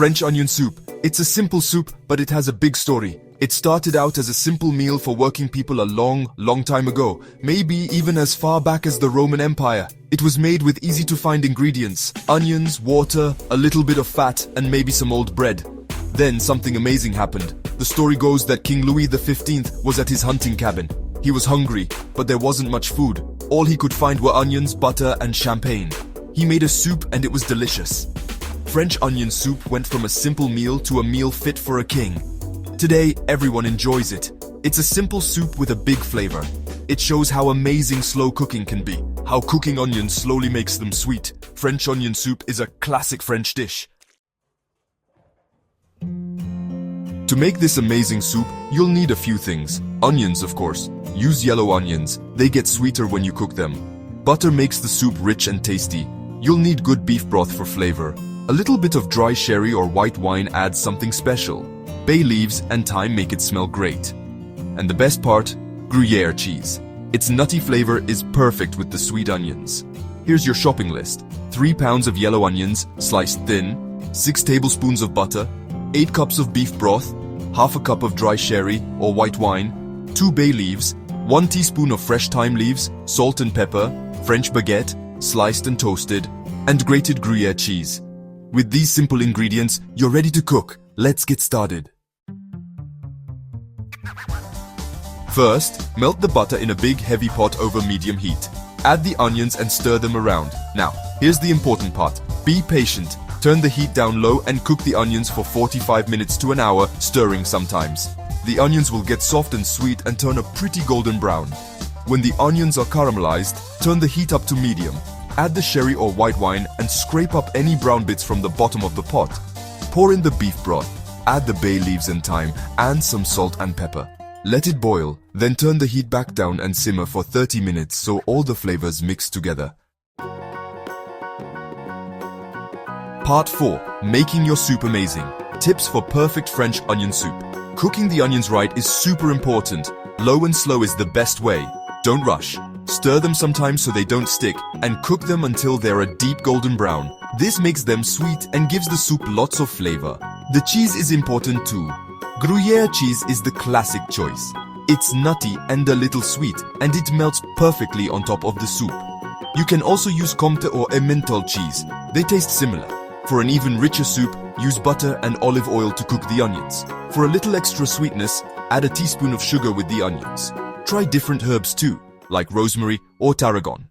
French onion soup. It's a simple soup, but it has a big story. It started out as a simple meal for working people a long time ago, maybe even as far back as the Roman Empire. It was made with easy-to-find ingredients: onions, water, a little bit of fat, and maybe some old bread. Then something amazing happened. The story goes that King Louis XV was at his hunting cabin. He was hungry, but there wasn't much food. All he could find were onions, butter, and champagne. He made a soup and it was delicious. French onion soup went from a simple meal to a meal fit for a king. Today, everyone enjoys it. It's a simple soup with a big flavor. It shows how amazing slow cooking can be, how cooking onions slowly makes them sweet. French onion soup is a classic French dish. To make this amazing soup, you'll need a few things. Onions, of course. Use yellow onions. They get sweeter when you cook them. Butter makes the soup rich and tasty. You'll need good beef broth for flavor. A little bit of dry sherry or white wine adds something special. Bay leaves and thyme make it smell great. And the best part, Gruyere cheese. Its nutty flavor is perfect with the sweet onions. Here's your shopping list. 3 pounds of yellow onions, sliced thin, 6 tablespoons of butter, 8 cups of beef broth, half a cup of dry sherry or white wine, 2 bay leaves, 1 teaspoon of fresh thyme leaves, salt and pepper, French baguette, sliced and toasted, and grated Gruyere cheese. With these simple ingredients, you're ready to cook. Let's get started. First, melt the butter in a big heavy pot over medium heat. Add the onions and stir them around. Now, here's the important part. Be patient. Turn the heat down low and cook the onions for 45 minutes to an hour, stirring sometimes. The onions will get soft and sweet and turn a pretty golden brown. When the onions are caramelized, turn the heat up to medium. Add the sherry or white wine and scrape up any brown bits from the bottom of the pot. Pour in the beef broth. Add the bay leaves and thyme and some salt and pepper. Let it boil, then turn the heat back down and simmer for 30 minutes so all the flavors mix together. Part 4. Making your soup amazing. Tips for perfect French onion soup. Cooking the onions right is super important. Low and slow is the best way. Don't rush. Stir them sometimes so they don't stick, and cook them until they're a deep golden brown. This makes them sweet and gives the soup lots of flavor. The cheese is important too. Gruyere cheese is the classic choice. It's nutty and a little sweet, and it melts perfectly on top of the soup. You can also use Comté or Emmental cheese. They taste similar. For an even richer soup, use butter and olive oil to cook the onions. For a little extra sweetness, add a teaspoon of sugar with the onions. Try different herbs too, like rosemary or tarragon.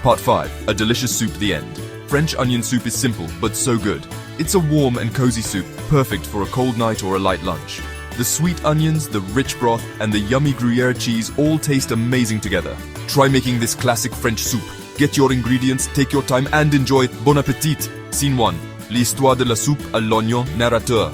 Part 5. A delicious soup, the end. French onion soup is simple, but so good. It's a warm and cozy soup, perfect for a cold night or a light lunch. The sweet onions, the rich broth, and the yummy Gruyere cheese all taste amazing together. Try making this classic French soup. Get your ingredients, take your time, and enjoy. Bon appétit! Scene 1. L'histoire de la soupe à l'oignon, narrateur.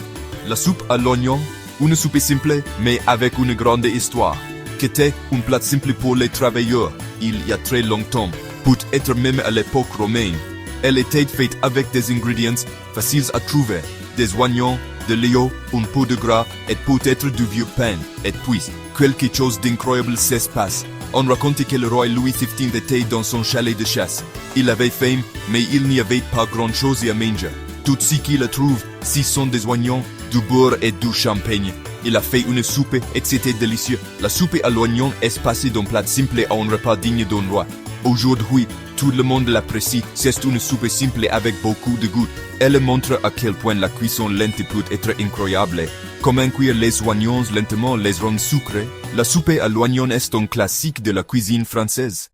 La soupe à l'oignon, une soupe simple, mais avec une grande histoire. Qu'était un plat simple pour les travailleurs, il y a très longtemps, peut-être même à l'époque romaine. Elle était faite avec des ingrédients faciles à trouver, des oignons, de l'ail, un peu de gras, et peut-être du vieux pain. Et puis, quelque chose d'incroyable se passe. On raconte que le roi Louis XV était dans son chalet de chasse. Il avait faim, mais il n'y avait pas grand-chose à manger. Tout ce qu'il trouve, ce sont des oignons, du beurre et du champagne. Il a fait une soupe et c'était délicieux. La soupe à l'oignon est passée d'un plat simple à un repas digne d'un roi. Aujourd'hui, tout le monde l'apprécie. C'est une soupe simple avec beaucoup de goût. Elle montre à quel point la cuisson lente peut être incroyable. Comment cuire les oignons lentement les rend sucrés. La soupe à l'oignon est un classique de la cuisine française.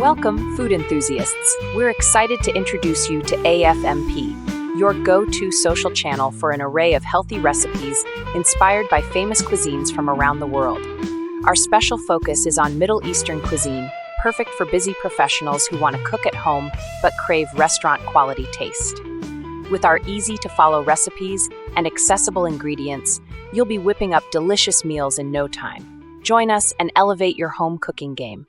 Welcome, food enthusiasts. We're excited to introduce you to AFMP, your go-to social channel for an array of healthy recipes inspired by famous cuisines from around the world. Our special focus is on Middle Eastern cuisine, perfect for busy professionals who want to cook at home but crave restaurant-quality taste. With our easy-to-follow recipes and accessible ingredients, you'll be whipping up delicious meals in no time. Join us and elevate your home cooking game.